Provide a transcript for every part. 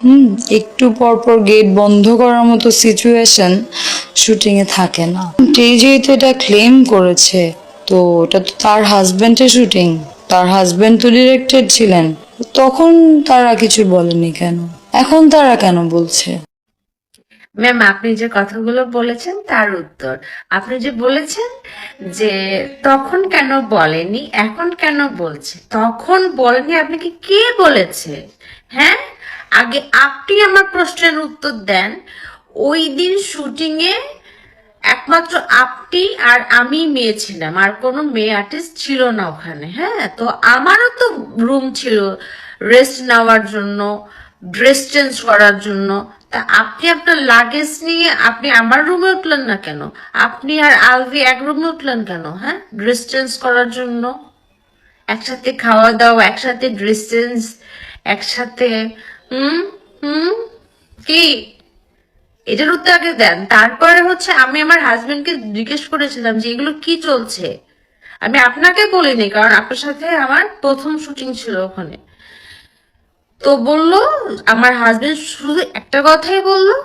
হুম, একটু পর পর গেট বন্ধ করার মতো সিচুয়েশন শুটিং এ থাকে না। যেহেতু এটা ক্লেম করেছে, তো এটা তো তার হাজবেন্ডের শুটিং, তার হাজবেন্ড তো ডিরেক্টর ছিলেন, তখন তারা কিছু বলেনি কেন, এখন তারা কেন বলছে? ম্যাম, আপনি যে কথাগুলো বলেছেন তার উত্তর। আপনি যে বলেছেন যে তখন কেন বলেনি, এখন কেন বলছে। তখন বলেনি আপনাকে কে বলেছে? হ্যাঁ, আগে আপনি আমার প্রশ্নের উত্তর দেন। ওই দিন শুটিং এ একমাত্র আপনি আর আমি মেয়ে ছিলাম, আর কোনো মেয়ে আর্টিস্ট ছিল না ওখানে। হ্যাঁ, তো আমারও তো রুম ছিল রেস্ট নেওয়ার জন্য, ড্রেস চেঞ্জ করার জন্য। তা আপনি আপনার লাগেজ নিয়ে আপনি আমার রুমে উঠলেন না কেন? আপনি আর আলভি এক রুমে উঠলেন কেন? হ্যাঁ, ড্রেস চেঞ্জ করার জন্য। একসাথে খাওয়া দাওয়া, একসাথে ড্রেস চেঞ্জ, একসাথে। হুম হুম কি, এটার উত্তর আগে দেন। তারপরে হচ্ছে আমি আমার হাজবেন্ডকে জিজ্ঞেস করেছিলাম যে এগুলো কি চলছে। আমি আপনাকে বলিনি, কারণ আপনার সাথে আমার প্রথম শুটিং ছিল ওখানে। তো বললো, আমার হাজবেন্ড শুধু একটা কথাই বললো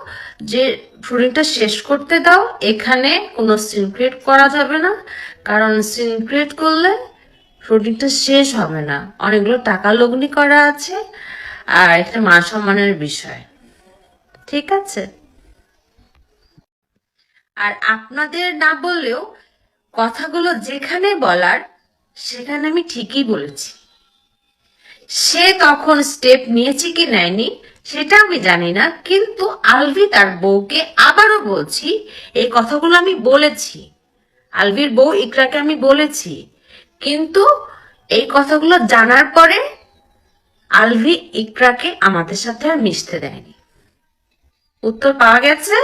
যে শুটিংটা শেষ করতে দাও, এখানে কোনো সিন ক্রিয়েট করা যাবে না, কারণ সিন ক্রিয়েট করলে শুটিংটা শেষ হবে না, অনেকগুলো টাকা লগ্নি করা আছে, আর একটা মান সম্মানের বিষয়। ঠিক আছে। আর আপনাদের না বললেও কথাগুলো যেখানে বলার সেখানে আমি ঠিকই বলেছি। সে তখন স্টেপ নিয়েছে কি নেয়নি সেটা আমি জানি না, কিন্তু আলভি তার বউকে আবারও বলছি, এই কথাগুলো আমি বলেছি, আলভির বউ ইকরাকে আমি বলেছি, কিন্তু এই কথাগুলো জানার পরে আলভি ইকরাকে আমাদের সাথে আর মিশতে দেয়নি। উত্তর পাওয়া গেছে।